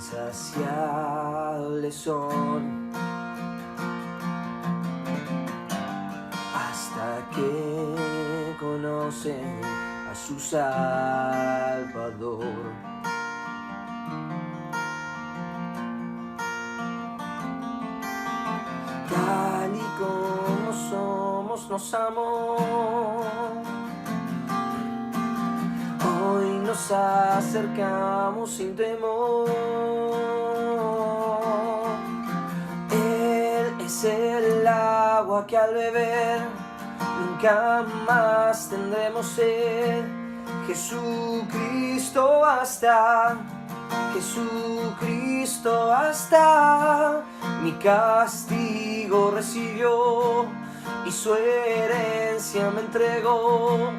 insaciables son, hasta que conocen a su Salvador. Tal y como somos nos amó. Hoy nos acercamos sin temor. Él es el agua que al beber nunca más tendremos sed. Jesucristo basta, Jesucristo basta. Mi castigo recibió y su herencia me entregó.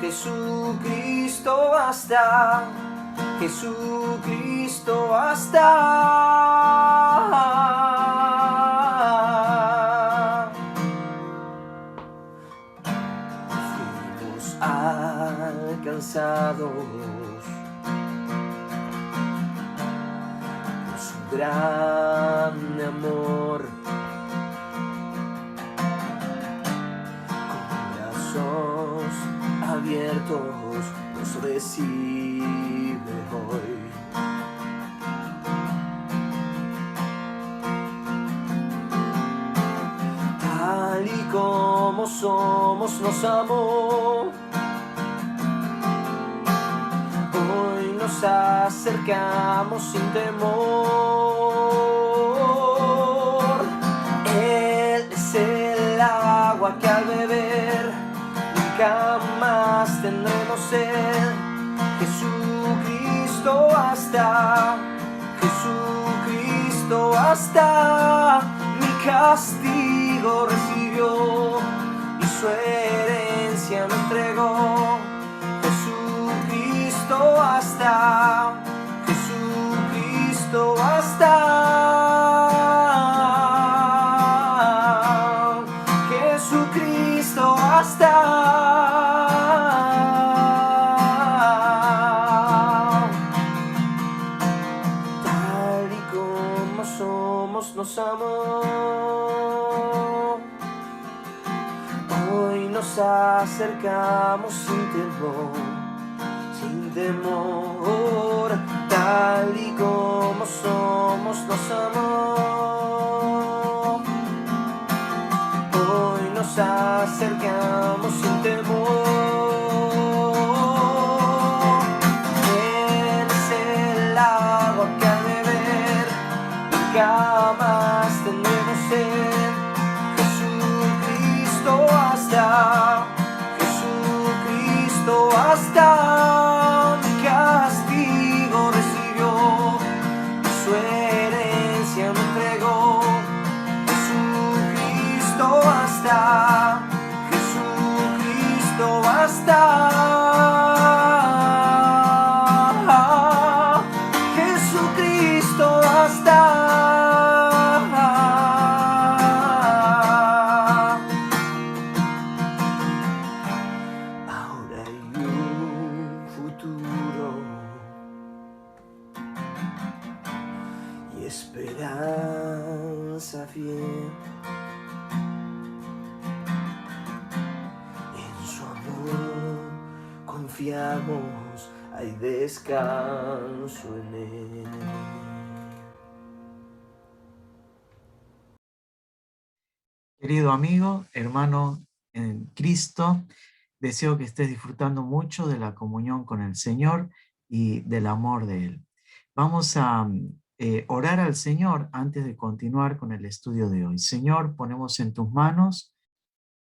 Jesucristo basta, Jesucristo basta. Fuimos alcanzados por su gran amor. Con brazos abiertos nos recibe hoy. Tal y como somos nos amó. Hoy nos acercamos sin temor. Él es el agua que al beber nunca más tendremos sed. Jesucristo basta, Jesucristo basta. Mi castigo recibió y su herencia me entregó. Jesucristo basta, Jesucristo basta. Jesucristo basta. Tal y como somos nos amó. Hoy nos acercamos sin temor, sin temor. Tal y como somos nos amó. Hoy nos acercamos sin temor. Él es el agua que al beber nunca más tendremos sed. Jesucristo basta, Jesucristo basta. Mi castigo recibió y su herencia me entregó. Jesucristo basta, Jesucristo basta. Jesucristo basta. Ahora hay un futuro y esperanza fiel. En su amor confiamos, hay descanso en él. Querido amigo, hermano en Cristo, deseo que estés disfrutando mucho de la comunión con el Señor y del amor de Él. Vamos a orar al Señor antes de continuar con el estudio de hoy. Señor, ponemos en tus manos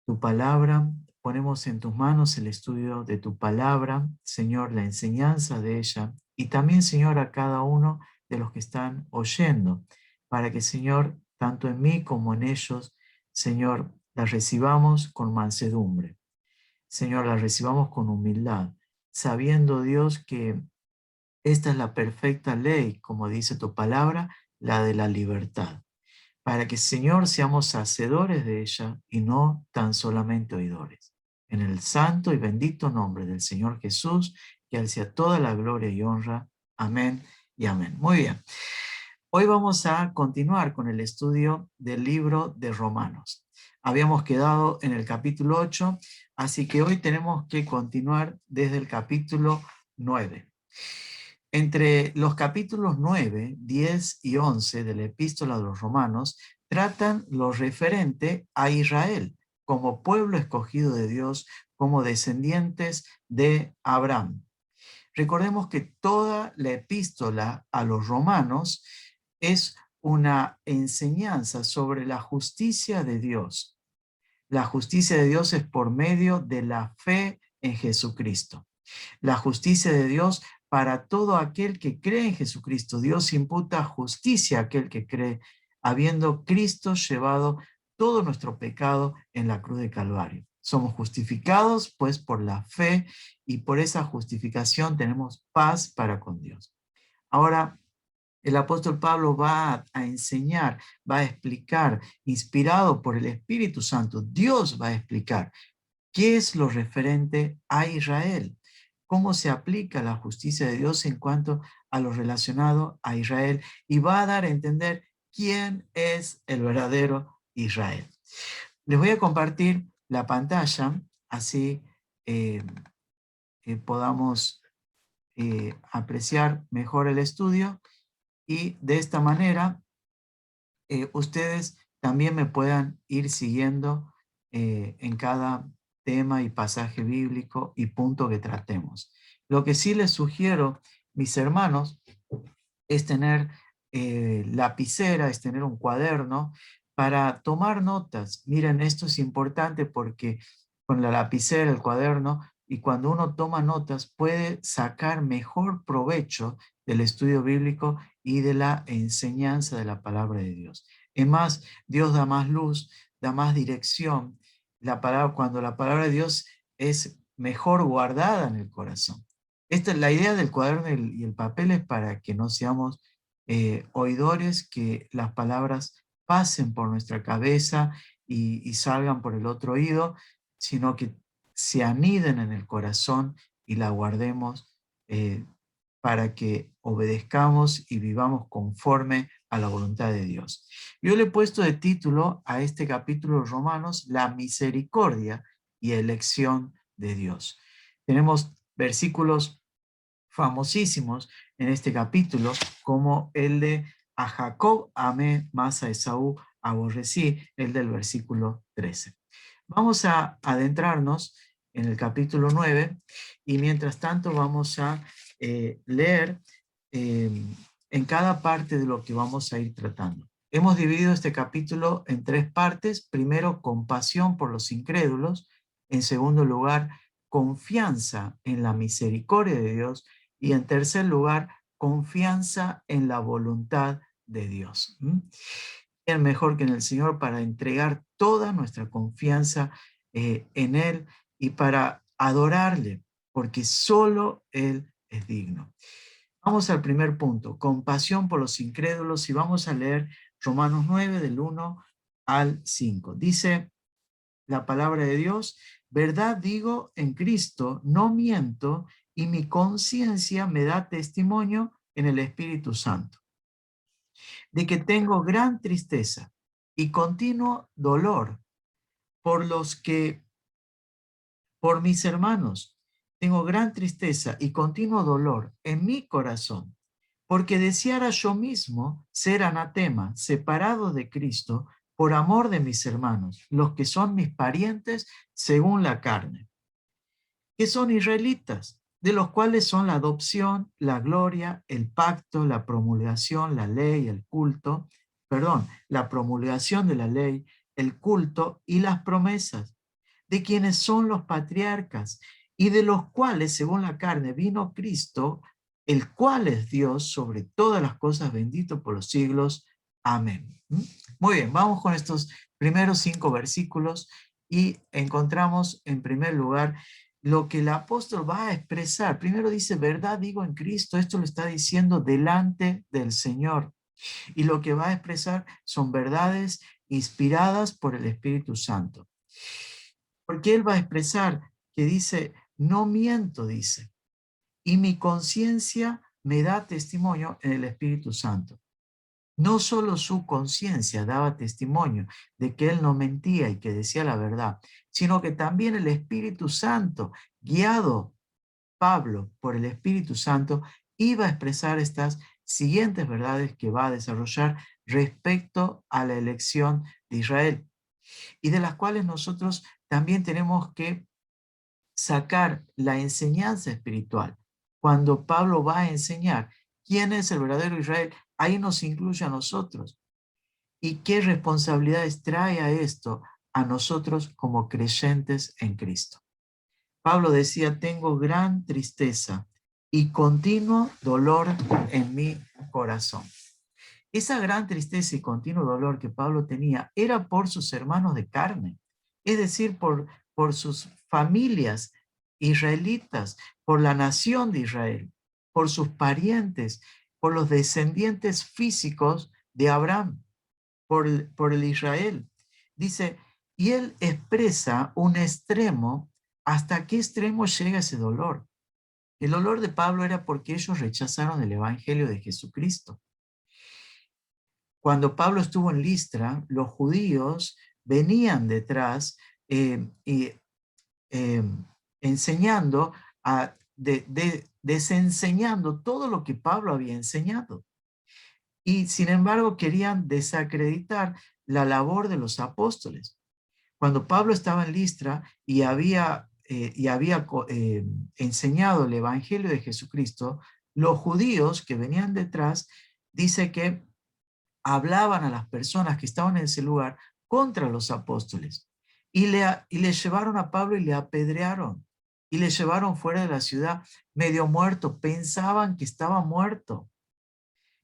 tu palabra, ponemos en tus manos el estudio de tu palabra, Señor, la enseñanza de ella, y también, Señor, a cada uno de los que están oyendo, para que, Señor, tanto en mí como en ellos, Señor, la recibamos con mansedumbre. Señor, la recibamos con humildad, sabiendo, Dios, que esta es la perfecta ley, como dice tu palabra, la de la libertad, para que, Señor, seamos hacedores de ella y no tan solamente oidores. En el santo y bendito nombre del Señor Jesús, que al sea toda la gloria y honra. Amén y amén. Muy bien. Hoy vamos a continuar con el estudio del libro de Romanos. Habíamos quedado en el capítulo 8, así que hoy tenemos que continuar desde el capítulo 9. Entre los capítulos 9, 10 y 11 de la Epístola de los Romanos tratan lo referente a Israel como pueblo escogido de Dios, como descendientes de Abraham. Recordemos que toda la epístola a los romanos es una enseñanza sobre la justicia de Dios. La justicia de Dios es por medio de la fe en Jesucristo. La justicia de Dios para todo aquel que cree en Jesucristo. Dios imputa justicia a aquel que cree, habiendo Cristo llevado todo nuestro pecado en la cruz de Calvario. Somos justificados pues por la fe y por esa justificación tenemos paz para con Dios. Ahora, el apóstol Pablo va a enseñar, va a explicar, inspirado por el Espíritu Santo, Dios va a explicar qué es lo referente a Israel, cómo se aplica la justicia de Dios en cuanto a lo relacionado a Israel y va a dar a entender quién es el verdadero Israel. Les voy a compartir la pantalla, así eh, podamos apreciar mejor el estudio y de esta manera ustedes también me puedan ir siguiendo en cada tema y pasaje bíblico y punto que tratemos. Lo que sí les sugiero, mis hermanos, es tener lapicera, es tener un cuaderno para tomar notas. Miren, esto es importante porque con la lapicera, el cuaderno, y cuando uno toma notas puede sacar mejor provecho del estudio bíblico y de la enseñanza de la palabra de Dios. Es más, Dios da más luz, da más dirección. Cuando la palabra de Dios es mejor guardada en el corazón. Esta es la idea del cuaderno y el papel, es para que no seamos oidores, que las palabras pasen por nuestra cabeza y salgan por el otro oído, sino que se aniden en el corazón y la guardemos para que obedezcamos y vivamos conforme a la voluntad de Dios. Yo le he puesto de título a este capítulo de Romanos, la misericordia y elección de Dios. Tenemos versículos famosísimos en este capítulo, como el de a Jacob amé, más a Esaú aborrecí, el del versículo 13. Vamos a adentrarnos en el capítulo 9 y mientras tanto vamos a leer en cada parte de lo que vamos a ir tratando. Hemos dividido este capítulo en 3 partes. Primero, compasión por los incrédulos. En segundo lugar, confianza en la misericordia de Dios. Y en tercer lugar, confianza en la voluntad de Dios. ¿Quién mejor que en el Señor para entregar toda nuestra confianza en Él y para adorarle? Porque solo Él es digno. Vamos al primer punto, compasión por los incrédulos, y vamos a leer Romanos 9 del 1 al 5. Dice la palabra de Dios: verdad digo en Cristo, no miento, y mi conciencia me da testimonio en el Espíritu Santo, de que tengo gran tristeza y continuo dolor por mis hermanos. Tengo gran tristeza y continuo dolor en mi corazón, porque deseara yo mismo ser anatema, separado de Cristo, por amor de mis hermanos, los que son mis parientes según la carne, que son israelitas, de los cuales son la adopción, la gloria, el pacto, la promulgación, la ley, el culto, la promulgación de la ley, el culto y las promesas, de quienes son los patriarcas y de los cuales, según la carne, vino Cristo, el cual es Dios sobre todas las cosas, bendito por los siglos. Amén. Muy bien, vamos con estos primeros 5 versículos y encontramos en primer lugar lo que el apóstol va a expresar. Primero dice, verdad digo en Cristo. Esto lo está diciendo delante del Señor. Y lo que va a expresar son verdades inspiradas por el Espíritu Santo. Porque él va a expresar que dice, no miento, dice, y mi conciencia me da testimonio en el Espíritu Santo. No solo su conciencia daba testimonio de que él no mentía y que decía la verdad, sino que también el Espíritu Santo, guiado Pablo por el Espíritu Santo, iba a expresar estas siguientes verdades que va a desarrollar respecto a la elección de Israel, y de las cuales nosotros también tenemos que sacar la enseñanza espiritual. Cuando Pablo va a enseñar quién es el verdadero Israel, ahí nos incluye a nosotros. ¿Y qué responsabilidades trae a esto a nosotros como creyentes en Cristo? Pablo decía, tengo gran tristeza y continuo dolor en mi corazón. Esa gran tristeza y continuo dolor que Pablo tenía era por sus hermanos de carne, es decir, por sus familias israelitas, por la nación de Israel, por sus parientes, por los descendientes físicos de Abraham, por el Israel. Dice, y él expresa un extremo. ¿Hasta qué extremo llega ese dolor? El dolor de Pablo era porque ellos rechazaron el evangelio de Jesucristo. Cuando Pablo estuvo en Listra, los judíos venían detrás y enseñando, desenseñando todo lo que Pablo había enseñado. Y sin embargo querían desacreditar la labor de los apóstoles. Cuando Pablo estaba en Listra y había enseñado el evangelio de Jesucristo, los judíos que venían detrás, dice que hablaban a las personas que estaban en ese lugar contra los apóstoles y le llevaron a Pablo y le apedrearon y le llevaron fuera de la ciudad medio muerto, pensaban que estaba muerto.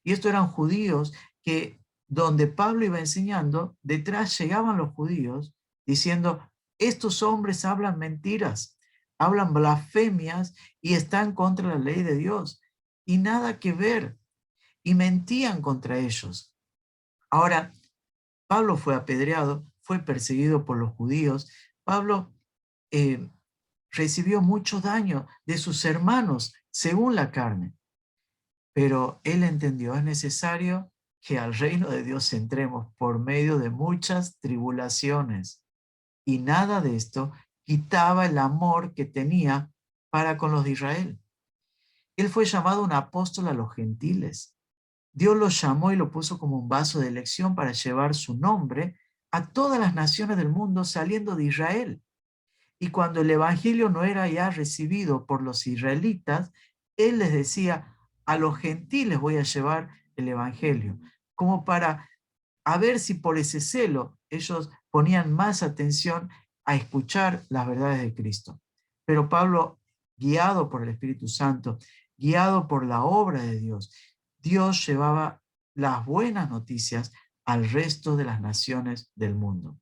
Y estos eran judíos que donde Pablo iba enseñando, detrás llegaban los judíos diciendo, estos hombres hablan mentiras, hablan blasfemias y están contra la ley de Dios y nada que ver, y mentían contra ellos. Ahora, Pablo fue apedreado, fue perseguido por los judíos. Pablo recibió mucho daño de sus hermanos según la carne, pero él entendió, es necesario que al reino de Dios entremos por medio de muchas tribulaciones, y nada de esto quitaba el amor que tenía para con los de Israel. Él fue llamado un apóstol a los gentiles. Dios lo llamó y lo puso como un vaso de elección para llevar su nombre a todas las naciones del mundo saliendo de Israel. Y cuando el evangelio no era ya recibido por los israelitas, él les decía, a los gentiles voy a llevar el evangelio, como para a ver si por ese celo ellos ponían más atención a escuchar las verdades de Cristo. Pero Pablo, guiado por el Espíritu Santo, guiado por la obra de Dios, Dios llevaba las buenas noticias al resto de las naciones del mundo.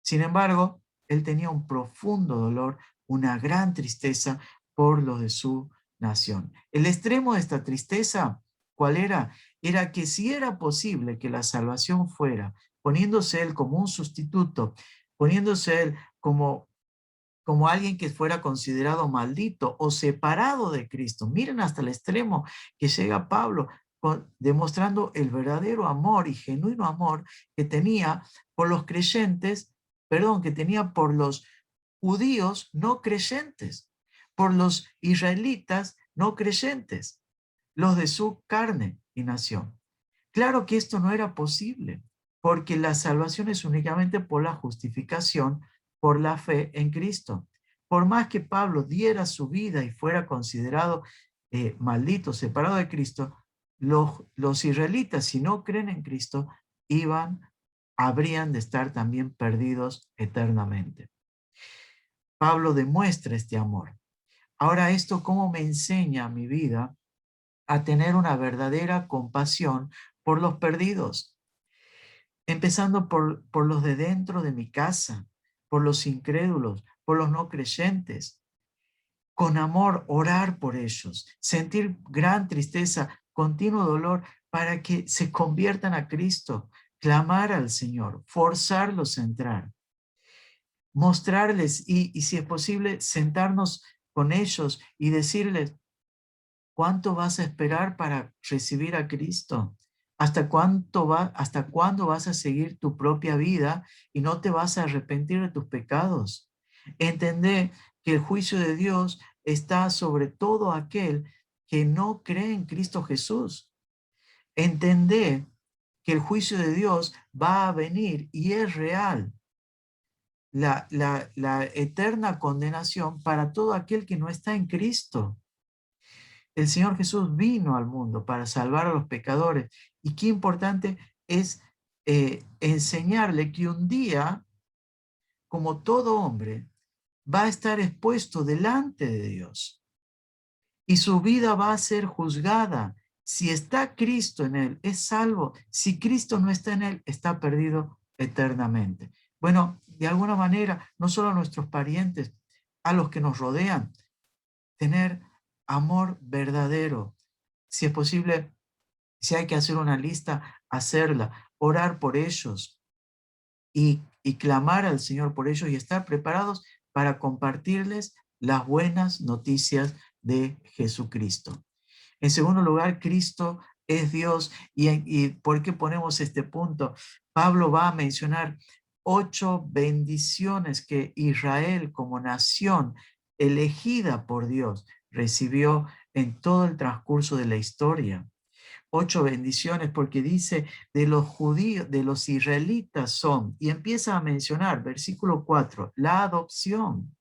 Sin embargo, él tenía un profundo dolor, una gran tristeza por los de su nación. El extremo de esta tristeza, ¿cuál era? Era que si era posible que la salvación fuera poniéndose él como un sustituto, poniéndose él como alguien que fuera considerado maldito o separado de Cristo. Miren hasta el extremo que llega Pablo, demostrando el verdadero amor y genuino amor que tenía por los creyentes, que tenía por los judíos no creyentes, por los israelitas no creyentes, los de su carne y nación. Claro que esto no era posible, porque la salvación es únicamente por la justificación, por la fe en Cristo. Por más que Pablo diera su vida y fuera considerado maldito, separado de Cristo, los israelitas, si no creen en Cristo, habrían de estar también perdidos eternamente. Pablo demuestra este amor. Ahora, ¿esto cómo me enseña mi vida a tener una verdadera compasión por los perdidos? Empezando por los de dentro de mi casa, por los incrédulos, por los no creyentes. Con amor, orar por ellos, sentir gran tristeza, continuo dolor para que se conviertan a Cristo, clamar al Señor, forzarlos a entrar, mostrarles y si es posible sentarnos con ellos y decirles, ¿Cuánto vas a esperar para recibir a Cristo? ¿Hasta cuándo vas a seguir tu propia vida y no te vas a arrepentir de tus pecados? Entendé que el juicio de Dios está sobre todo aquel que no cree en Cristo Jesús. Entendé que el juicio de Dios va a venir y es real. La eterna condenación para todo aquel que no está en Cristo. El Señor Jesús vino al mundo para salvar a los pecadores. Y qué importante es enseñarle que un día, como todo hombre, va a estar expuesto delante de Dios y su vida va a ser juzgada. Si está Cristo en él, es salvo. Si Cristo no está en él, está perdido eternamente. Bueno, de alguna manera, no solo a nuestros parientes, a los que nos rodean, tener amor verdadero. Si es posible, si hay que hacer una lista, hacerla, orar por ellos y clamar al Señor por ellos y estar preparados para compartirles las buenas noticias de Jesucristo. En segundo lugar, Cristo es Dios. ¿Y por qué ponemos este punto? Pablo va a mencionar 8 bendiciones que Israel como nación elegida por Dios recibió en todo el transcurso de la historia. 8 bendiciones porque dice de los judíos, de los israelitas son, y empieza a mencionar, versículo 4, la adopción.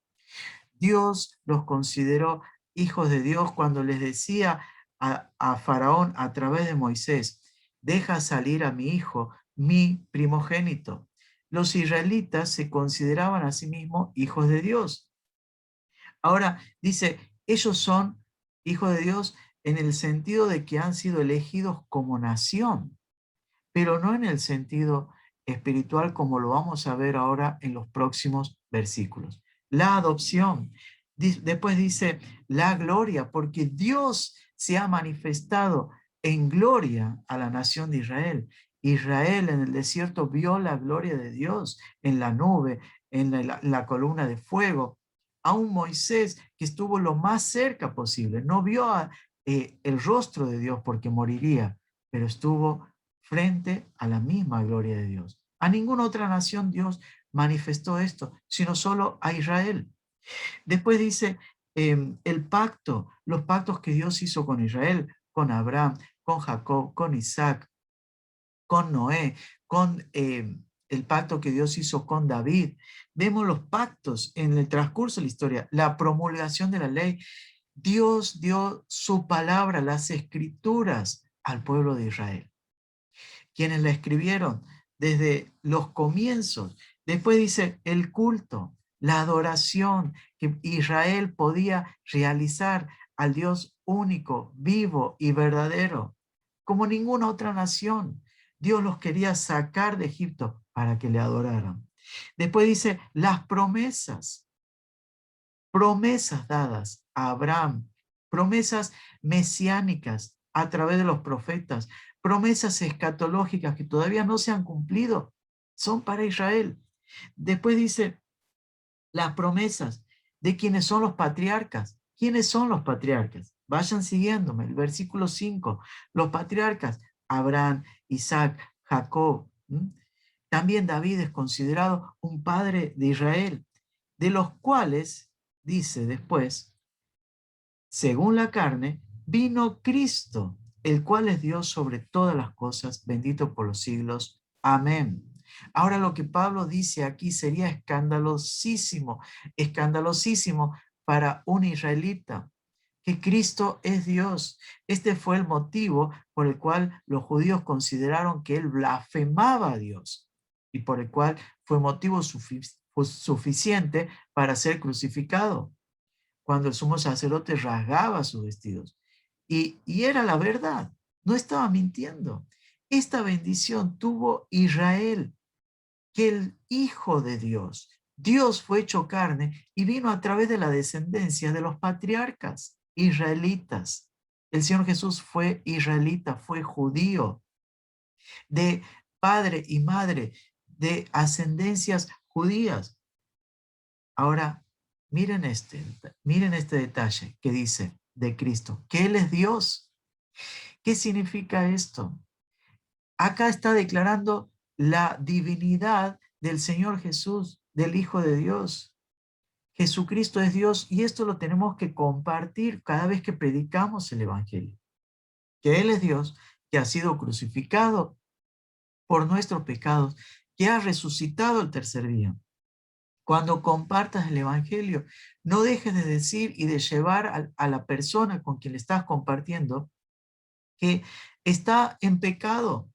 Dios los consideró hijos de Dios cuando les decía a Faraón a través de Moisés, deja salir a mi hijo, mi primogénito. Los israelitas se consideraban a sí mismos hijos de Dios. Ahora dice, ellos son hijos de Dios en el sentido de que han sido elegidos como nación, pero no en el sentido espiritual como lo vamos a ver ahora en los próximos versículos. La adopción. Después dice la gloria, porque Dios se ha manifestado en gloria a la nación de Israel. Israel en el desierto vio la gloria de Dios en la nube, en la columna de fuego. Aún Moisés, que estuvo lo más cerca posible, no vio el rostro de Dios porque moriría, pero estuvo frente a la misma gloria de Dios. A ninguna otra nación Dios manifestó esto, sino solo a Israel. Después dice el pacto, los pactos que Dios hizo con Israel, con Abraham, con Jacob, con Isaac, con Noé, con el pacto que Dios hizo con David. Vemos los pactos en el transcurso de la historia, la promulgación de la ley. Dios dio su palabra, las escrituras al pueblo de Israel. Quienes la escribieron desde los comienzos. Después dice el culto, la adoración que Israel podía realizar al Dios único, vivo y verdadero, como ninguna otra nación. Dios los quería sacar de Egipto para que le adoraran. Después dice las promesas, promesas dadas a Abraham, promesas mesiánicas a través de los profetas, promesas escatológicas que todavía no se han cumplido, son para Israel. Después dice las promesas de quienes son los patriarcas. ¿Quiénes son los patriarcas? Vayan siguiéndome. El versículo 5. Los patriarcas, Abraham, Isaac, Jacob. También David es considerado un padre de Israel, de los cuales, dice después, según la carne, vino Cristo, el cual es Dios sobre todas las cosas, bendito por los siglos. Amén. Ahora lo que Pablo dice aquí sería escandalosísimo, escandalosísimo para un israelita, que Cristo es Dios. Este fue el motivo por el cual los judíos consideraron que él blasfemaba a Dios y por el cual fue motivo suficiente para ser crucificado, cuando el sumo sacerdote rasgaba sus vestidos. Y era la verdad, no estaba mintiendo. Esta bendición tuvo Israel, que el Hijo de Dios, Dios fue hecho carne y vino a través de la descendencia de los patriarcas israelitas. El Señor Jesús fue israelita, fue judío, de padre y madre, de ascendencias judías. Ahora, miren este detalle que dice, de Cristo, que Él es Dios. ¿Qué significa esto? Acá está declarando la divinidad del Señor Jesús, del Hijo de Dios. Jesucristo es Dios y esto lo tenemos que compartir cada vez que predicamos el Evangelio. Que Él es Dios, que ha sido crucificado por nuestros pecados, que ha resucitado el tercer día. Cuando compartas el Evangelio, no dejes de decir y de llevar a la persona con quien le estás compartiendo que está en pecado,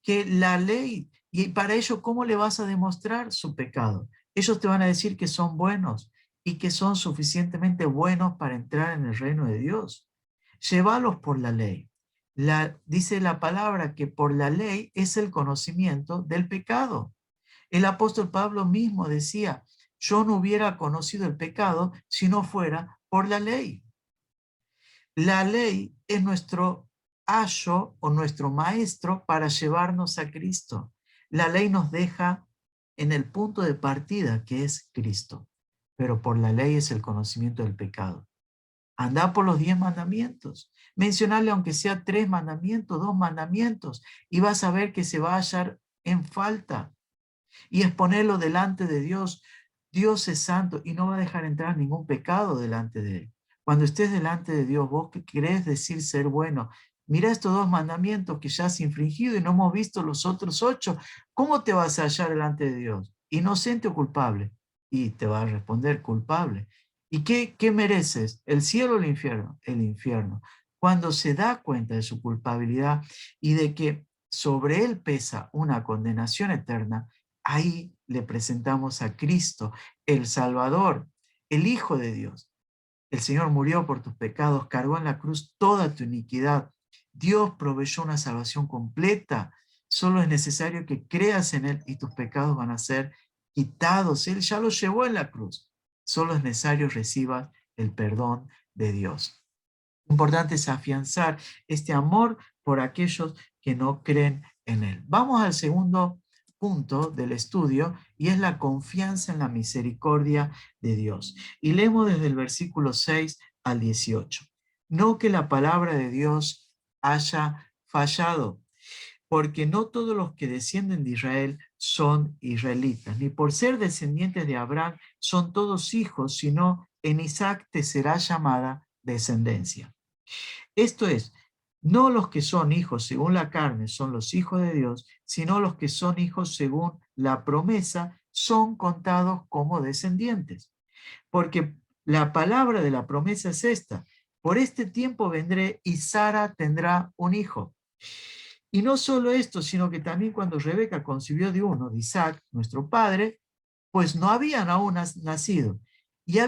que la ley, y para ello, ¿cómo le vas a demostrar su pecado? Ellos te van a decir que son buenos y que son suficientemente buenos para entrar en el reino de Dios. Llévalos por la ley. Dice la palabra que por la ley es el conocimiento del pecado. El apóstol Pablo mismo decía, yo no hubiera conocido el pecado si no fuera por la ley. La ley es nuestro ayo o nuestro maestro para llevarnos a Cristo. La ley nos deja en el punto de partida que es Cristo, pero por la ley es el conocimiento del pecado. Andá por los 10 mandamientos. Mencionarle aunque sea 3 mandamientos, 2 mandamientos, y vas a ver que se va a hallar en falta. Y exponerlo delante de Dios. Dios es santo y no va a dejar entrar ningún pecado delante de Él. Cuando estés delante de Dios, vos que querés decir ser bueno, mira estos 2 mandamientos que ya has infringido y no hemos visto los otros 8. ¿Cómo te vas a hallar delante de Dios? ¿Inocente o culpable? Y te va a responder culpable. ¿Y qué mereces? ¿El cielo o el infierno? El infierno. Cuando se da cuenta de su culpabilidad y de que sobre él pesa una condenación eterna, ahí le presentamos a Cristo, el Salvador, el Hijo de Dios. El Señor murió por tus pecados, cargó en la cruz toda tu iniquidad. Dios proveyó una salvación completa. Solo es necesario que creas en Él y tus pecados van a ser quitados. Él ya los llevó en la cruz. Solo es necesario que recibas el perdón de Dios. Importante es afianzar este amor por aquellos que no creen en Él. Vamos al segundo punto del estudio y es la confianza en la misericordia de Dios. Y leemos desde el versículo 6 al 18. No que la palabra de Dios haya fallado, porque no todos los que descienden de Israel son israelitas, ni por ser descendientes de Abraham son todos hijos, sino en Isaac te será llamada descendencia. Esto es, no los que son hijos según la carne son los hijos de Dios, sino los que son hijos según la promesa son contados como descendientes. Porque la palabra de la promesa es esta: por este tiempo vendré y Sara tendrá un hijo. Y no solo esto, sino que también cuando Rebeca concibió de uno, de Isaac, nuestro padre, pues no habían aún nacido y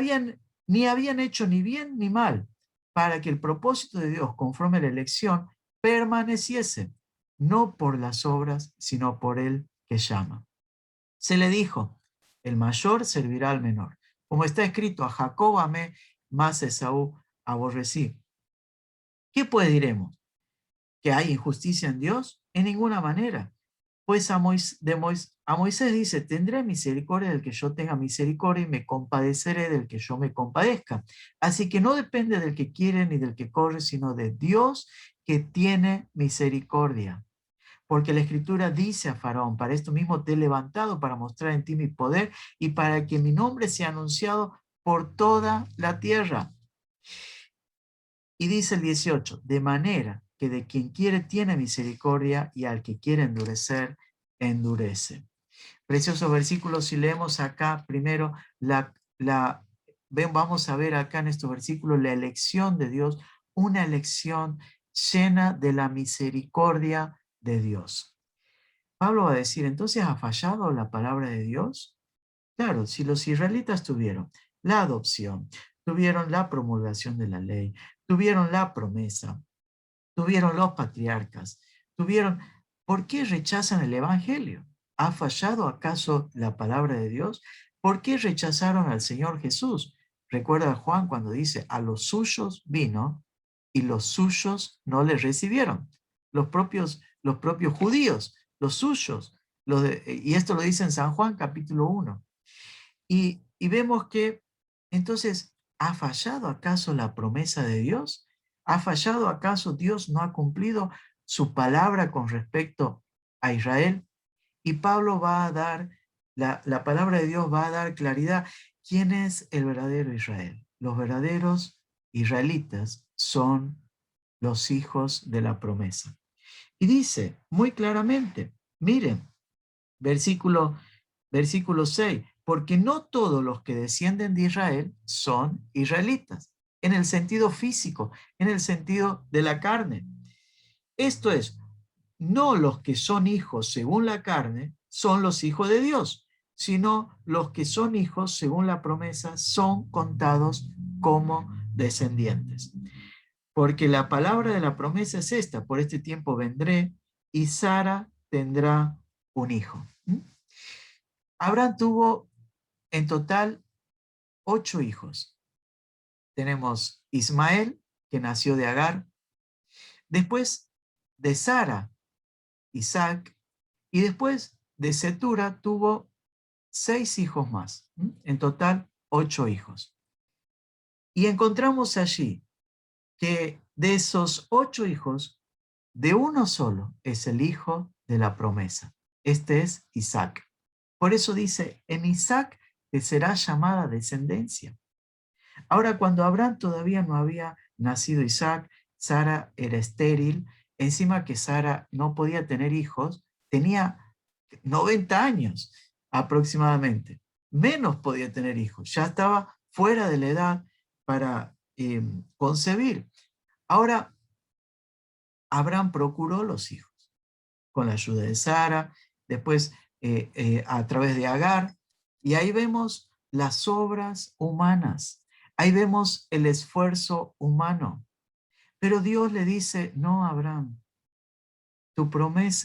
ni habían hecho ni bien ni mal, para que el propósito de Dios, conforme a la elección, permaneciese, no por las obras, sino por el que llama. Se le dijo, el mayor servirá al menor. Como está escrito, a Jacob amé, más a Esaú aborrecí. ¿Qué pues diremos? ¿Que hay injusticia en Dios? En ninguna manera. Pues a Moisés dice, tendré misericordia del que yo tenga misericordia y me compadeceré del que yo me compadezca. Así que no depende del que quiere ni del que corre, sino de Dios que tiene misericordia. Porque la Escritura dice a Faraón, para esto mismo te he levantado para mostrar en ti mi poder y para que mi nombre sea anunciado por toda la tierra. Y dice el 18, de manera que de quien quiere tiene misericordia y al que quiere endurecer, endurece. Precioso versículo. Si leemos acá primero, vamos a ver acá en estos versículos la elección de Dios, una elección llena de la misericordia de Dios. Pablo va a decir, entonces, ¿ha fallado la palabra de Dios? Claro, si los israelitas tuvieron la adopción, tuvieron la promulgación de la ley, tuvieron la promesa, tuvieron los patriarcas, ¿por qué rechazan el evangelio? ¿Ha fallado acaso la palabra de Dios? ¿Por qué rechazaron al Señor Jesús? Recuerda Juan cuando dice, a los suyos vino y los suyos no le recibieron. Los propios judíos, los suyos. Y esto lo dice en San Juan capítulo 1. Y vemos que entonces ¿Ha fallado acaso la promesa de Dios? ¿Ha fallado acaso Dios no ha cumplido su palabra con respecto a Israel? Y Pablo va a dar, la palabra de Dios va a dar claridad. ¿Quién es el verdadero Israel? Los verdaderos israelitas son los hijos de la promesa. Y dice muy claramente, miren, versículo, versículo 6, porque no todos los que descienden de Israel son israelitas, en el sentido físico, en el sentido de la carne. Esto es, no los que son hijos según la carne son los hijos de Dios, sino los que son hijos según la promesa son contados como descendientes. Porque la palabra de la promesa es esta: por este tiempo vendré y Sara tendrá un hijo. Abraham tuvo en total 8 hijos. Tenemos Ismael, que nació de Agar, después de Sara, Isaac, y después de Setura tuvo 6 hijos más. En total, 8 hijos. Y encontramos allí que de esos 8 hijos, de uno solo es el hijo de la promesa. Este es Isaac. Por eso dice, en Isaac te será llamada descendencia. Ahora, cuando Abraham todavía no había nacido Isaac, Sara era estéril, encima que Sara no podía tener hijos, tenía 90 años aproximadamente, menos podía tener hijos, ya estaba fuera de la edad para concebir. Ahora, Abraham procuró los hijos con la ayuda de Sara, después a través de Agar, y ahí vemos las obras humanas, ahí vemos el esfuerzo humano. Pero Dios le dice, no, Abraham,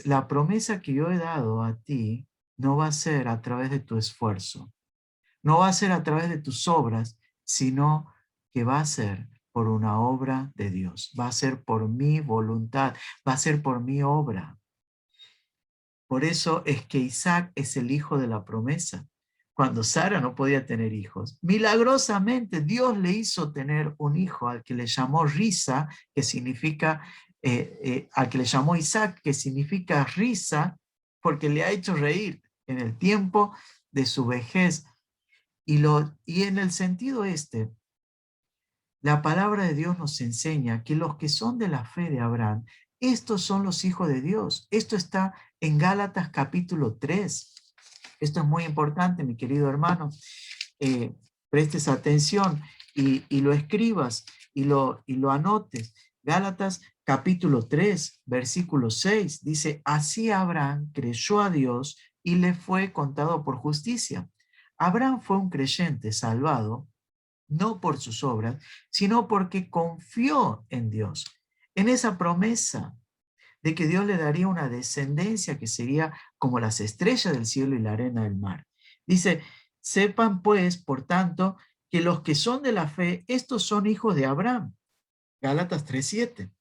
la promesa que yo he dado a ti no va a ser a través de tu esfuerzo, no va a ser a través de tus obras, sino que va a ser por una obra de Dios, va a ser por mi voluntad, va a ser por mi obra. Por eso es que Isaac es el hijo de la promesa. Cuando Sara no podía tener hijos, milagrosamente Dios le hizo tener un hijo al que le llamó Risa, que significa, al que le llamó Isaac, que significa risa, porque le ha hecho reír en el tiempo de su vejez. Y en el sentido este, la palabra de Dios nos enseña que los que son de la fe de Abraham, estos son los hijos de Dios. Esto está en Gálatas capítulo 3. Esto es muy importante, mi querido hermano. Prestes atención y lo escribas y lo anotes. Gálatas capítulo 3, versículo 6, dice, así Abraham creyó a Dios y le fue contado por justicia. Abraham fue un creyente salvado no por sus obras, sino porque confió en Dios, en esa promesa de que Dios le daría una descendencia que sería como las estrellas del cielo y la arena del mar. Dice, sepan pues, por tanto, que los que son de la fe, estos son hijos de Abraham. Gálatas 3:7.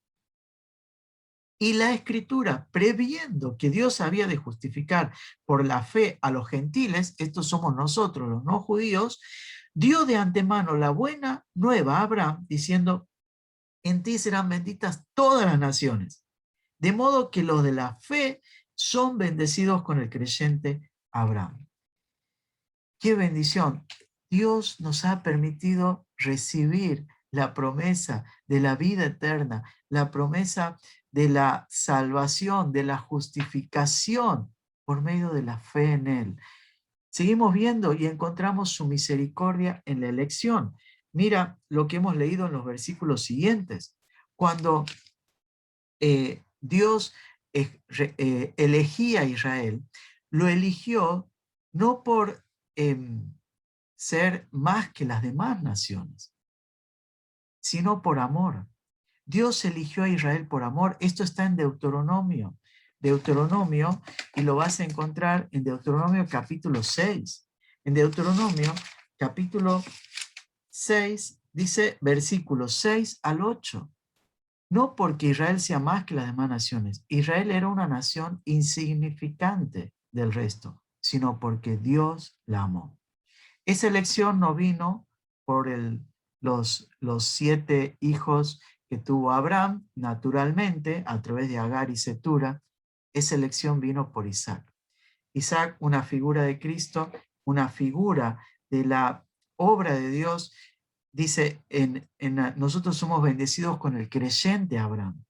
Y la Escritura, previendo que Dios había de justificar por la fe a los gentiles, estos somos nosotros, los no judíos, dio de antemano la buena nueva a Abraham, diciendo, en ti serán benditas todas las naciones. De modo que los de la fe son bendecidos con el creyente Abraham. ¡Qué bendición! Dios nos ha permitido recibir la promesa de la vida eterna, la promesa de la salvación, de la justificación por medio de la fe en Él. Seguimos viendo y encontramos su misericordia en la elección. Mira lo que hemos leído en los versículos siguientes. Cuando Dios elegía a Israel, lo eligió no por ser más que las demás naciones, sino por amor. Dios eligió a Israel por amor. Esto está en Deuteronomio. Deuteronomio, y lo vas a encontrar en Deuteronomio capítulo 6. En Deuteronomio capítulo 6 dice versículos 6 al 8. No porque Israel sea más que las demás naciones. Israel era una nación insignificante del resto, sino porque Dios la amó. Esa elección no vino por el los 7 hijos que tuvo Abraham, naturalmente, a través de Agar y Cetura, esa elección vino por Isaac. Isaac, una figura de Cristo, una figura de la obra de Dios, dice, nosotros somos bendecidos con el creyente Abraham.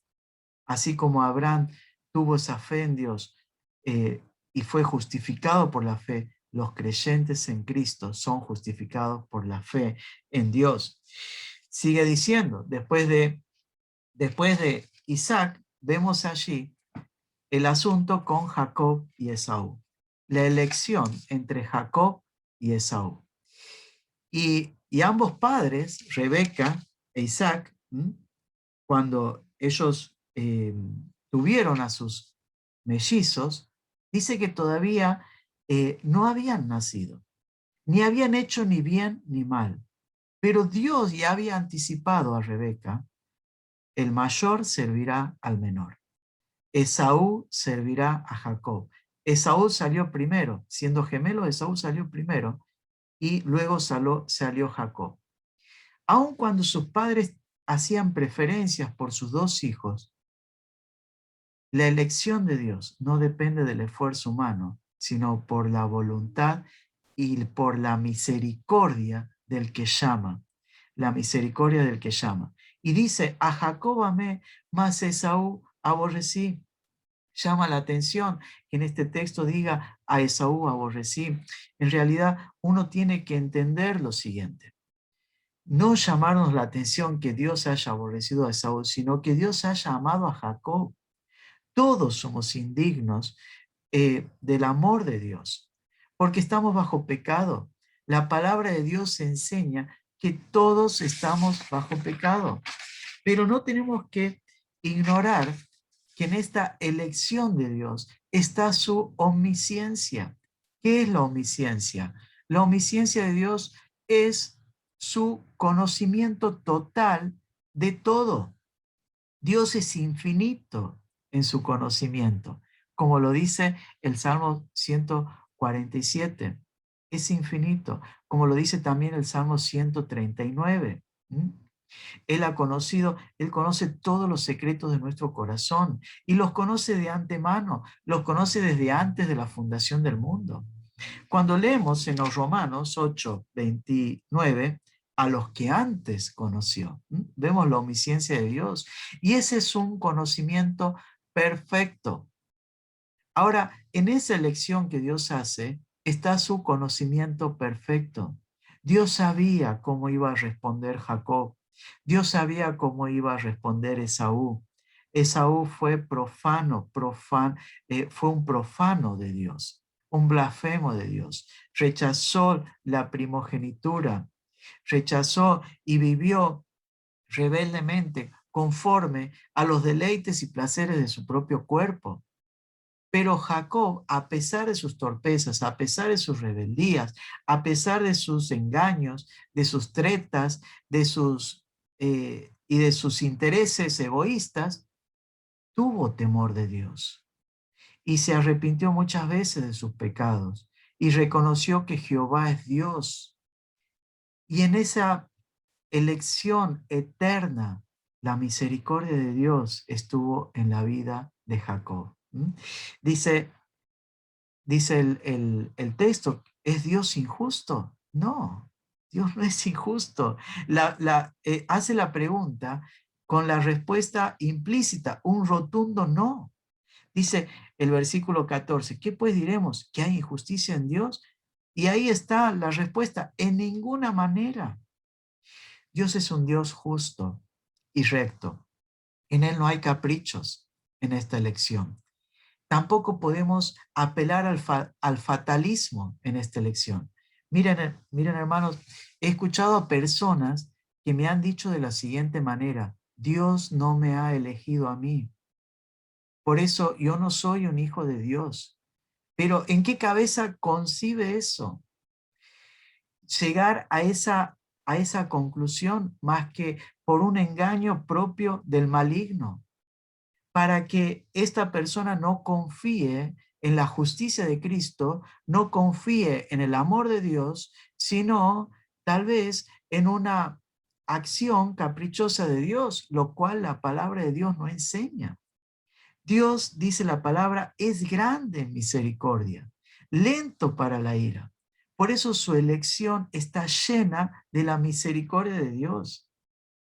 Así como Abraham tuvo esa fe en Dios y fue justificado por la fe, los creyentes en Cristo son justificados por la fe en Dios. Sigue diciendo, después de Isaac, vemos allí el asunto con Jacob y Esaú. La elección entre Jacob y Esaú. Y ambos padres, Rebeca e Isaac, cuando ellos tuvieron a sus mellizos, dice que todavía no habían nacido, ni habían hecho ni bien ni mal. Pero Dios ya había anticipado a Rebeca, el mayor servirá al menor. Esaú servirá a Jacob. Esaú salió primero, siendo gemelo, Esaú salió primero y luego salió Jacob. Aun cuando sus padres hacían preferencias por sus 2 hijos, la elección de Dios no depende del esfuerzo humano, sino por la voluntad y por la misericordia del que llama. La misericordia del que llama. Y dice, a Jacob amé, mas Esaú aborrecí. Llama la atención que en este texto diga, a Esaú aborrecí. En realidad, uno tiene que entender lo siguiente. No llamarnos la atención que Dios haya aborrecido a Esaú, sino que Dios haya amado a Jacob. Todos somos indignos del amor de Dios, porque estamos bajo pecado. La palabra de Dios enseña que todos estamos bajo pecado, pero no tenemos que ignorar que en esta elección de Dios está su omnisciencia. ¿Qué es la omnisciencia? La omnisciencia de Dios es su conocimiento total de todo. Dios es infinito en su conocimiento, como lo dice el Salmo 147. Es infinito, como lo dice también el Salmo 139. Él conoce todos los secretos de nuestro corazón y los conoce de antemano, los conoce desde antes de la fundación del mundo. Cuando leemos en los Romanos 8:29, a los que antes conoció, vemos la omnisciencia de Dios y ese es un conocimiento perfecto. Ahora, en esa elección que Dios hace está su conocimiento perfecto. Dios sabía cómo iba a responder Jacob. Dios sabía cómo iba a responder Esaú. Esaú fue fue un profano de Dios, un blasfemo de Dios. Rechazó la primogenitura, rechazó y vivió rebeldemente conforme a los deleites y placeres de su propio cuerpo. Pero Jacob, a pesar de sus torpezas, a pesar de sus rebeldías, a pesar de sus engaños, de sus tretas, y de sus intereses egoístas, tuvo temor de Dios y se arrepintió muchas veces de sus pecados y reconoció que Jehová es Dios. Y en esa elección eterna, la misericordia de Dios estuvo en la vida de Jacob. Dice el texto, ¿es Dios injusto? No, Dios no es injusto. Hace la pregunta con la respuesta implícita, un rotundo no. Dice el versículo 14, ¿qué pues diremos? ¿Que hay injusticia en Dios? Y ahí está la respuesta, en ninguna manera. Dios es un Dios justo y recto. En Él no hay caprichos en esta elección. Tampoco podemos apelar al fatalismo en esta elección. Miren, hermanos, he escuchado a personas que me han dicho de la siguiente manera, Dios no me ha elegido a mí. Por eso yo no soy un hijo de Dios. Pero ¿en qué cabeza concibe eso? Llegar a esa conclusión más que por un engaño propio del maligno, para que esta persona no confíe en la justicia de Cristo, no confíe en el amor de Dios, sino tal vez en una acción caprichosa de Dios, lo cual la palabra de Dios no enseña. Dios, dice la palabra, es grande en misericordia, lento para la ira. Por eso su elección está llena de la misericordia de Dios.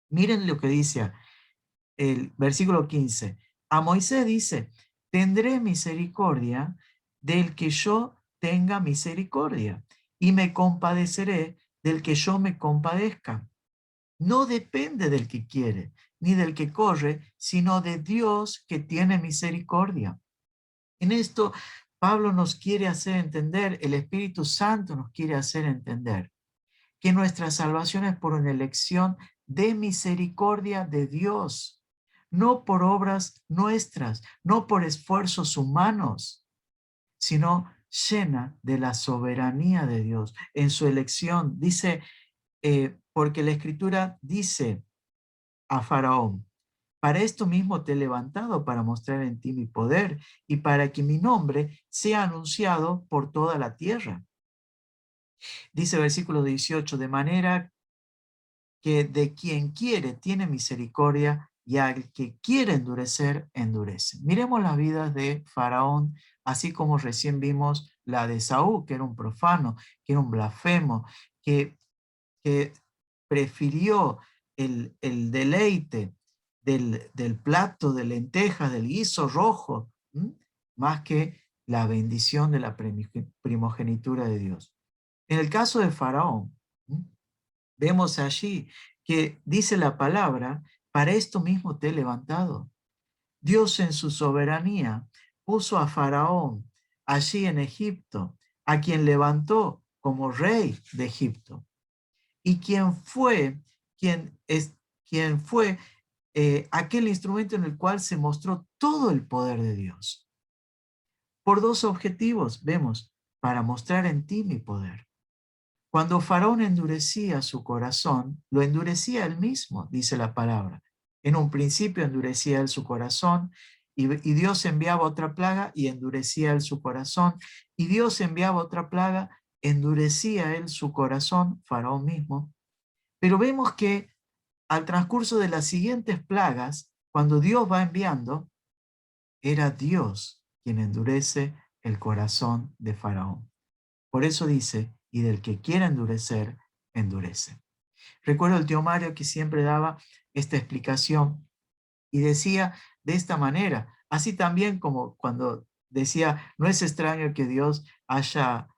Miren lo que dice el versículo 15. A Moisés dice, tendré misericordia del que yo tenga misericordia y me compadeceré del que yo me compadezca. No depende del que quiere, ni del que corre, sino de Dios que tiene misericordia. En esto, Pablo nos quiere hacer entender, el Espíritu Santo nos quiere hacer entender, que nuestra salvación es por una elección de misericordia de Dios, no por obras nuestras, no por esfuerzos humanos, sino llena de la soberanía de Dios en su elección. Dice, porque la Escritura dice a Faraón, para esto mismo te he levantado, para mostrar en ti mi poder y para que mi nombre sea anunciado por toda la tierra. Dice versículo 18, de manera que de quien quiere tiene misericordia y al que quiere endurecer, endurece. Miremos las vidas de Faraón, así como recién vimos la de Saúl, que era un profano, que era un blasfemo, que prefirió el deleite del plato de lentejas, del guiso rojo, más que la bendición de la primogenitura de Dios. En el caso de Faraón, vemos allí que dice la palabra, para esto mismo te he levantado. Dios en su soberanía puso a Faraón allí en Egipto, a quien levantó como rey de Egipto. Y quien fue aquel instrumento en el cual se mostró todo el poder de Dios. Por dos objetivos, vemos, para mostrar en ti mi poder. Cuando Faraón endurecía su corazón, lo endurecía él mismo, dice la palabra. En un principio endurecía él su corazón y Dios enviaba otra plaga y endurecía él su corazón. Y Dios enviaba otra plaga, endurecía él su corazón, Faraón mismo. Pero vemos que al transcurso de las siguientes plagas, cuando Dios va enviando, era Dios quien endurece el corazón de Faraón. Por eso dice, y del que quiera endurecer, endurece. Recuerdo el tío Mario que siempre daba esta explicación y decía de esta manera, así también como cuando decía, no es extraño que Dios haya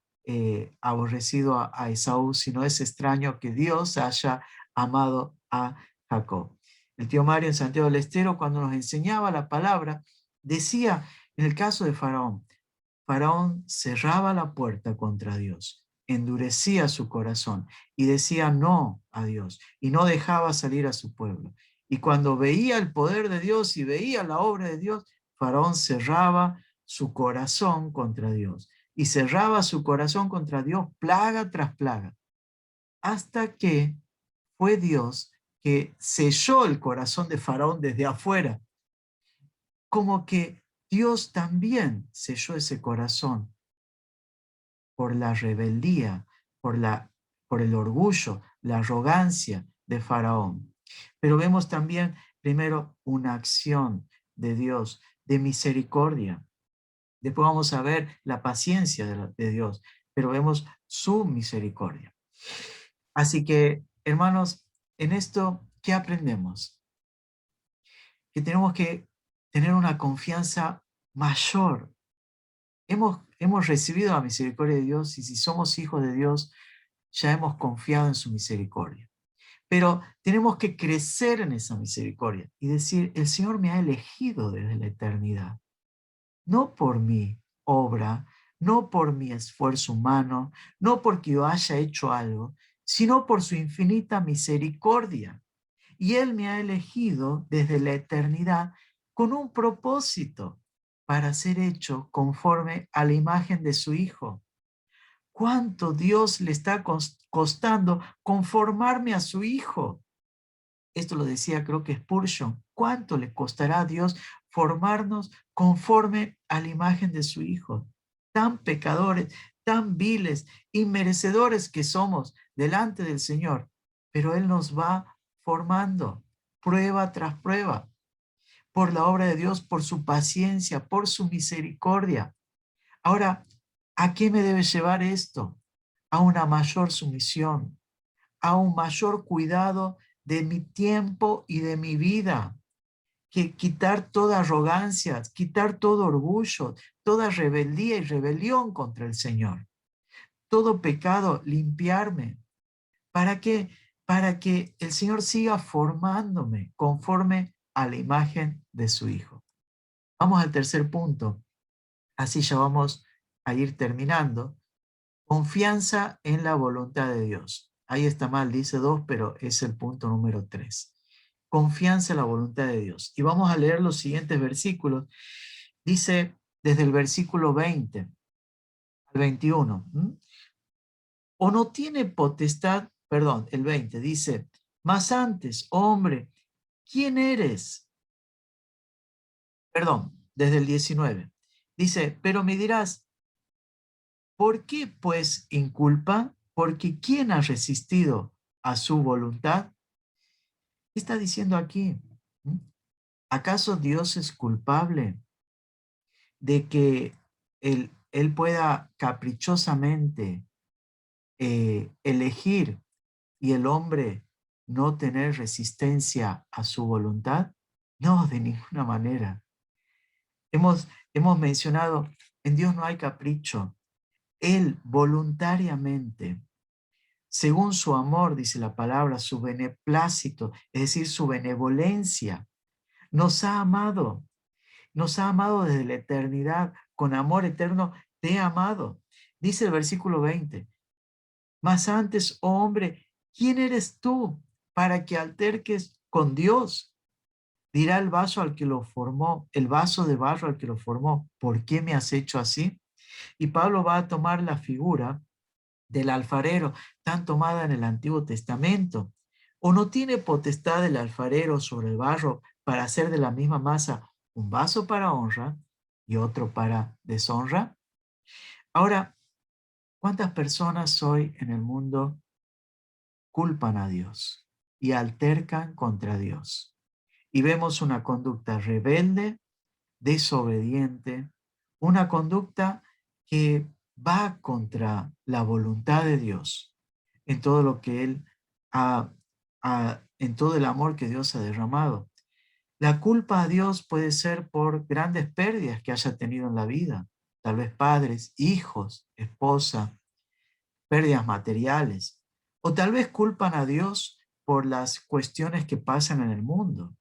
aborrecido a Esaú, sino es extraño que Dios haya amado a Jacob. El tío Mario en Santiago del Estero, cuando nos enseñaba la palabra, decía en el caso de Faraón, Faraón cerraba la puerta contra Dios, endurecía su corazón y decía no a Dios y no dejaba salir a su pueblo. Y cuando veía el poder de Dios y veía la obra de Dios, Faraón cerraba su corazón contra Dios y cerraba su corazón contra Dios plaga tras plaga, hasta que fue Dios que selló el corazón de Faraón desde afuera, como que Dios también selló ese corazón por la rebeldía, por el orgullo, la arrogancia de Faraón. Pero vemos también, primero, una acción de Dios, de misericordia. Después vamos a ver la paciencia de Dios, pero vemos su misericordia. Así que, hermanos, en esto, ¿qué aprendemos? Que tenemos que tener una confianza mayor. Hemos recibido la misericordia de Dios y si somos hijos de Dios, ya hemos confiado en su misericordia. Pero tenemos que crecer en esa misericordia y decir, el Señor me ha elegido desde la eternidad, no por mi obra, no por mi esfuerzo humano, no porque yo haya hecho algo, sino por su infinita misericordia. Y Él me ha elegido desde la eternidad con un propósito para ser hecho conforme a la imagen de su Hijo. ¿Cuánto Dios le está costando conformarme a su Hijo? Esto lo decía creo que Spurgeon. ¿Cuánto le costará a Dios formarnos conforme a la imagen de su Hijo? Tan pecadores, tan viles, inmerecedores que somos delante del Señor, pero Él nos va formando, prueba tras prueba, por la obra de Dios, por su paciencia, por su misericordia. Ahora, ¿a qué me debe llevar esto? A una mayor sumisión, a un mayor cuidado de mi tiempo y de mi vida, que quitar toda arrogancia, quitar todo orgullo, toda rebeldía y rebelión contra el Señor, todo pecado, limpiarme. ¿Para qué? Para que el Señor siga formándome conforme a la imagen de su Hijo. Vamos al tercer punto, así ya vamos a ir terminando. Confianza en la voluntad de Dios. Ahí está mal, dice 2, pero es el punto número 3. Confianza en la voluntad de Dios. Y vamos a leer los siguientes versículos. Dice desde el versículo 20 al 21. O no tiene potestad, perdón, el 20 dice, mas antes, hombre, ¿quién eres? Perdón, desde el 19. Dice, pero me dirás, ¿por qué pues inculpa? Porque ¿quién ha resistido a su voluntad? ¿Qué está diciendo aquí? ¿Acaso Dios es culpable de que él pueda caprichosamente elegir y el hombre no tener resistencia a su voluntad? No, de ninguna manera. Hemos mencionado, en Dios no hay capricho. Él voluntariamente, según su amor, dice la palabra, su beneplácito, es decir, su benevolencia, nos ha amado. Nos ha amado desde la eternidad, con amor eterno te he amado. Dice el versículo 20, mas antes, oh hombre, ¿quién eres tú para que alterques con Dios? Dirá el vaso al que lo formó, el vaso de barro al que lo formó, ¿por qué me has hecho así? Y Pablo va a tomar la figura del alfarero, tan tomada en el Antiguo Testamento. ¿O no tiene potestad el alfarero sobre el barro para hacer de la misma masa un vaso para honra y otro para deshonra? Ahora, ¿cuántas personas hoy en el mundo culpan a Dios y altercan contra Dios? Y vemos una conducta rebelde, desobediente, una conducta que va contra la voluntad de Dios en todo lo que Él en todo el amor que Dios ha derramado. La culpa a Dios puede ser por grandes pérdidas que haya tenido en la vida, tal vez padres, hijos, esposa, pérdidas materiales, o tal vez culpan a Dios por las cuestiones que pasan en el mundo.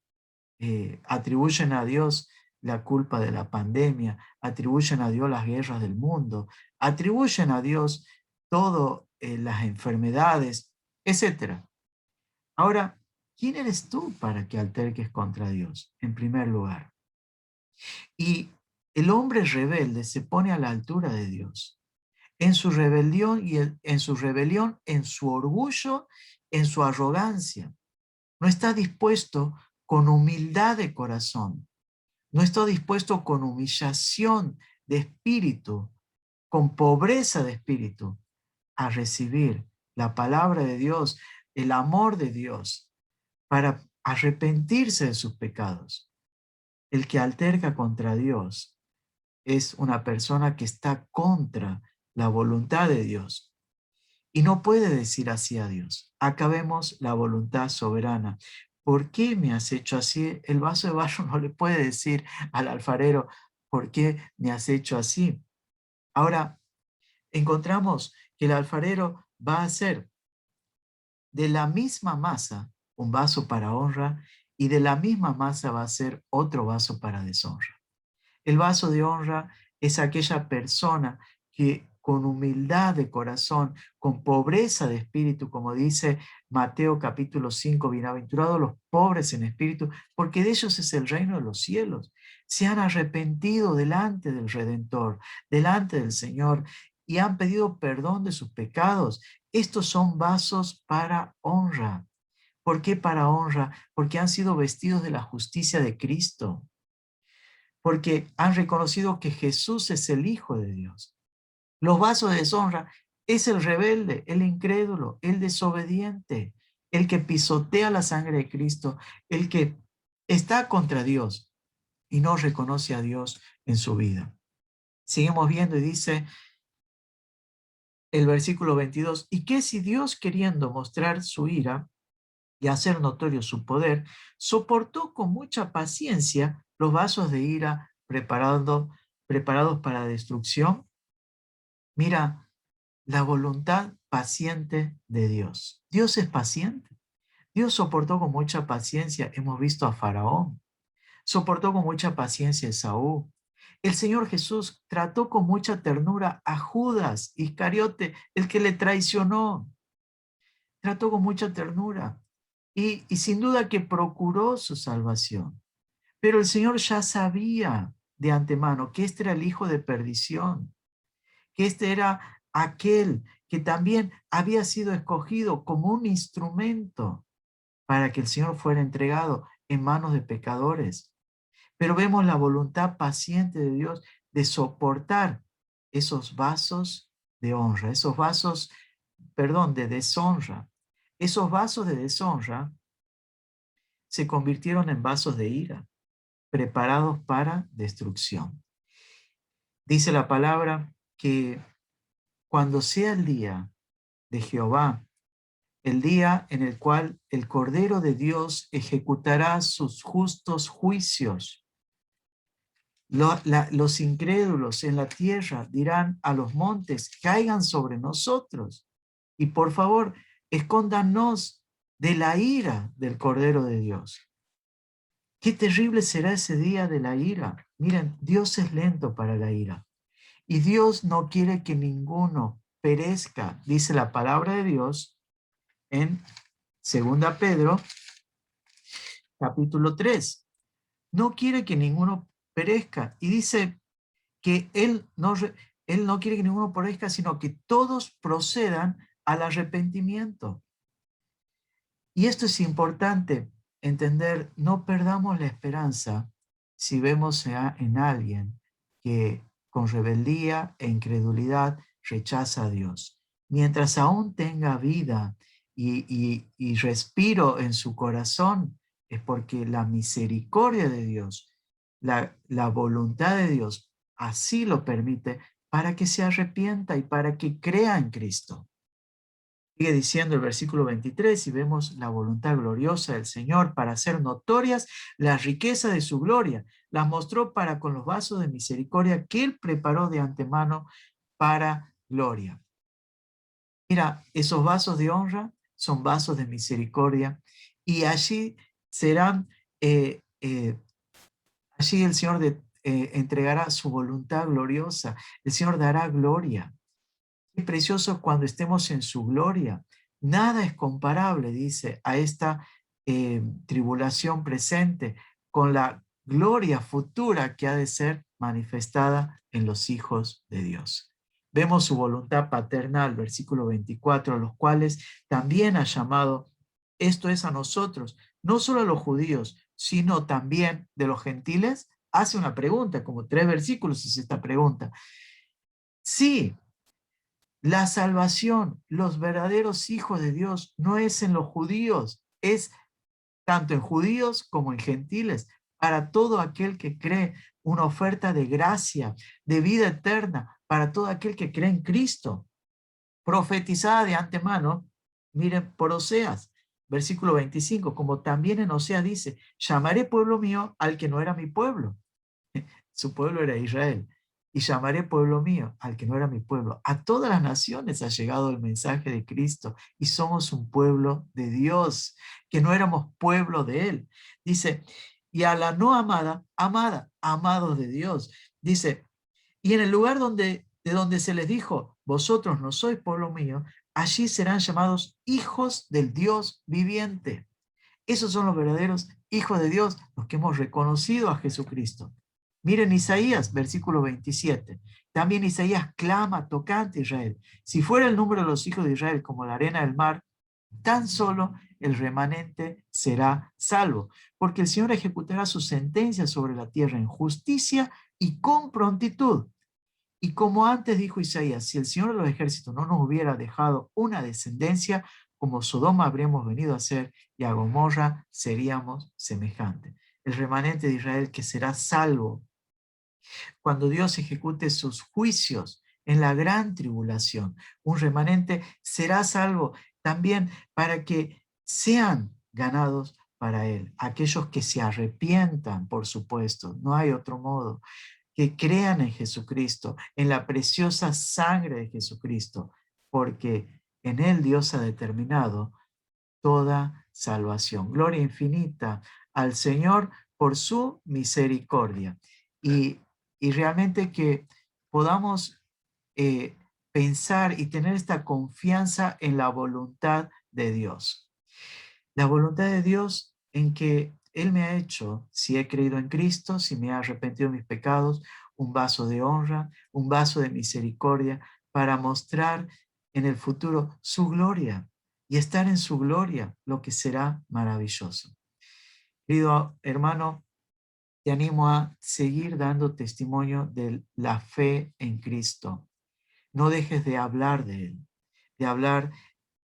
Atribuyen a Dios la culpa de la pandemia, atribuyen a Dios las guerras del mundo, atribuyen a Dios todas las enfermedades, etc. Ahora, ¿quién eres tú para que alterques contra Dios? En primer lugar. Y el hombre rebelde se pone a la altura de Dios. En su rebelión en su orgullo, en su arrogancia. No está dispuesto con humildad de corazón. No está dispuesto con humillación de espíritu, con pobreza de espíritu, a recibir la palabra de Dios, el amor de Dios, para arrepentirse de sus pecados. El que alterca contra Dios es una persona que está contra la voluntad de Dios y no puede decir así a Dios. Acá vemos la voluntad soberana. ¿Por qué me has hecho así? El vaso de barro no le puede decir al alfarero, ¿por qué me has hecho así? Ahora, encontramos que el alfarero va a hacer de la misma masa un vaso para honra y de la misma masa va a ser otro vaso para deshonra. El vaso de honra es aquella persona que con humildad de corazón, con pobreza de espíritu, como dice Mateo capítulo 5, bienaventurados los pobres en espíritu, porque de ellos es el reino de los cielos. Se han arrepentido delante del Redentor, delante del Señor, y han pedido perdón de sus pecados. Estos son vasos para honra. ¿Por qué para honra? Porque han sido vestidos de la justicia de Cristo, porque han reconocido que Jesús es el Hijo de Dios. Los vasos de deshonra es el rebelde, el incrédulo, el desobediente, el que pisotea la sangre de Cristo, el que está contra Dios y no reconoce a Dios en su vida. Seguimos viendo y dice el versículo 22, ¿y qué si Dios, queriendo mostrar su ira y hacer notorio su poder, soportó con mucha paciencia los vasos de ira preparados para destrucción? Mira, la voluntad paciente de Dios. Dios es paciente. Dios soportó con mucha paciencia, hemos visto a Faraón, soportó con mucha paciencia a Esaú. El Señor Jesús trató con mucha ternura a Judas Iscariote, el que le traicionó. Trató con mucha ternura y sin duda que procuró su salvación. Pero el Señor ya sabía de antemano que este era el hijo de perdición, que este era aquel que también había sido escogido como un instrumento para que el Señor fuera entregado en manos de pecadores. Pero vemos la voluntad paciente de Dios de soportar esos vasos de honra, esos vasos, perdón, de deshonra. Esos vasos de deshonra se convirtieron en vasos de ira, preparados para destrucción. Dice la palabra que cuando sea el día de Jehová, el día en el cual el Cordero de Dios ejecutará sus justos juicios, los incrédulos en la tierra dirán a los montes, caigan sobre nosotros. Y por favor, escóndanos de la ira del Cordero de Dios. Qué terrible será ese día de la ira. Miren, Dios es lento para la ira. Y Dios no quiere que ninguno perezca, dice la palabra de Dios en 2 Pedro, capítulo 3. No quiere que ninguno perezca. Y dice que Él no quiere que ninguno perezca, sino que todos procedan al arrepentimiento. Y esto es importante entender, no perdamos la esperanza si vemos en alguien que con rebeldía e incredulidad rechaza a Dios. Mientras aún tenga vida y respiro en su corazón, es porque la misericordia de Dios, la voluntad de Dios, así lo permite para que se arrepienta y para que crea en Cristo. Sigue diciendo el versículo 23 y vemos la voluntad gloriosa del Señor para hacer notorias las riquezas de su gloria. Las mostró para con los vasos de misericordia que Él preparó de antemano para gloria. Mira, esos vasos de honra son vasos de misericordia y allí serán, allí el Señor entregará su voluntad gloriosa. El Señor dará gloria. Qué precioso cuando estemos en su gloria. Nada es comparable, dice, a esta tribulación presente con la gloria futura que ha de ser manifestada en los hijos de Dios. Vemos su voluntad paternal, versículo 24, a los cuales también ha llamado, esto es a nosotros, no solo a los judíos, sino también de los gentiles. Hace una pregunta, como 3 versículos es esta pregunta. Sí, la salvación, los verdaderos hijos de Dios, no es en los judíos, es tanto en judíos como en gentiles, para todo aquel que cree, una oferta de gracia, de vida eterna, para todo aquel que cree en Cristo, profetizada de antemano, miren, por Oseas, versículo 25, como también en Oseas dice, llamaré pueblo mío al que no era mi pueblo. Su pueblo era Israel. Y llamaré pueblo mío al que no era mi pueblo. A todas las naciones ha llegado el mensaje de Cristo y somos un pueblo de Dios, que no éramos pueblo de Él. Dice, y a la no amada, amada, amados de Dios. Dice, y en el lugar de donde se les dijo, vosotros no sois pueblo mío, allí serán llamados hijos del Dios viviente. Esos son los verdaderos hijos de Dios, los que hemos reconocido a Jesucristo. Miren Isaías, versículo 27. También Isaías clama tocante a Israel. Si fuera el número de los hijos de Israel como la arena del mar, tan solo el remanente será salvo, porque el Señor ejecutará su sentencia sobre la tierra en justicia y con prontitud. Y como antes dijo Isaías, si el Señor de los ejércitos no nos hubiera dejado una descendencia, como Sodoma habríamos venido a ser, y a Gomorra seríamos semejantes. El remanente de Israel que será salvo cuando Dios ejecute sus juicios en la gran tribulación. Un remanente será salvo también para que sean ganados para Él. Aquellos que se arrepientan, por supuesto, no hay otro modo, que crean en Jesucristo, en la preciosa sangre de Jesucristo, porque en Él Dios ha determinado toda salvación. Gloria infinita al Señor por su misericordia. Y, y realmente que podamos pensar y tener esta confianza en la voluntad de Dios. La voluntad de Dios en que Él me ha hecho, si he creído en Cristo, si me ha arrepentido de mis pecados, un vaso de honra, un vaso de misericordia para mostrar en el futuro su gloria y estar en su gloria, lo que será maravilloso. Querido hermano, te animo a seguir dando testimonio de la fe en Cristo. No dejes de hablar de Él, de hablar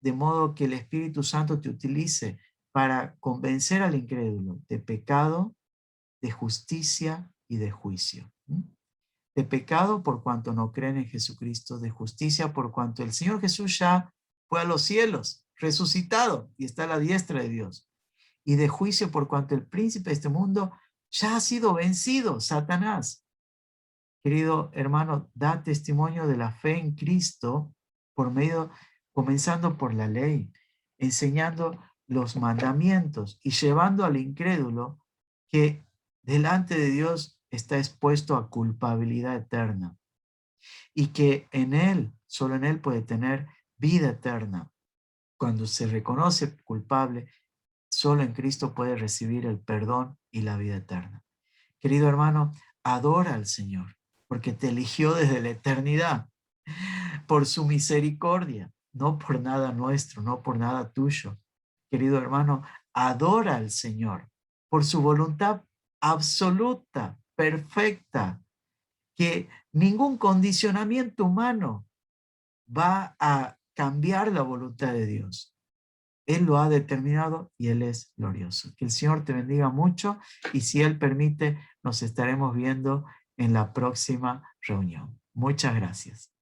de modo que el Espíritu Santo te utilice para convencer al incrédulo de pecado, de justicia y de juicio. De pecado por cuanto no creen en Jesucristo, de justicia por cuanto el Señor Jesús ya fue a los cielos, resucitado y está a la diestra de Dios. Y de juicio por cuanto el príncipe de este mundo ya ha sido vencido, Satanás. Querido hermano, da testimonio de la fe en Cristo por medio, comenzando por la ley, enseñando los mandamientos y llevando al incrédulo que delante de Dios está expuesto a culpabilidad eterna y que en Él, solo en Él puede tener vida eterna. Cuando se reconoce culpable, solo en Cristo puede recibir el perdón y la vida eterna. Querido hermano, adora al Señor, porque te eligió desde la eternidad, por su misericordia, no por nada nuestro, no por nada tuyo. Querido hermano, adora al Señor por su voluntad absoluta, perfecta, que ningún condicionamiento humano va a cambiar la voluntad de Dios. Él lo ha determinado y Él es glorioso. Que el Señor te bendiga mucho y si Él permite, nos estaremos viendo en la próxima reunión. Muchas gracias.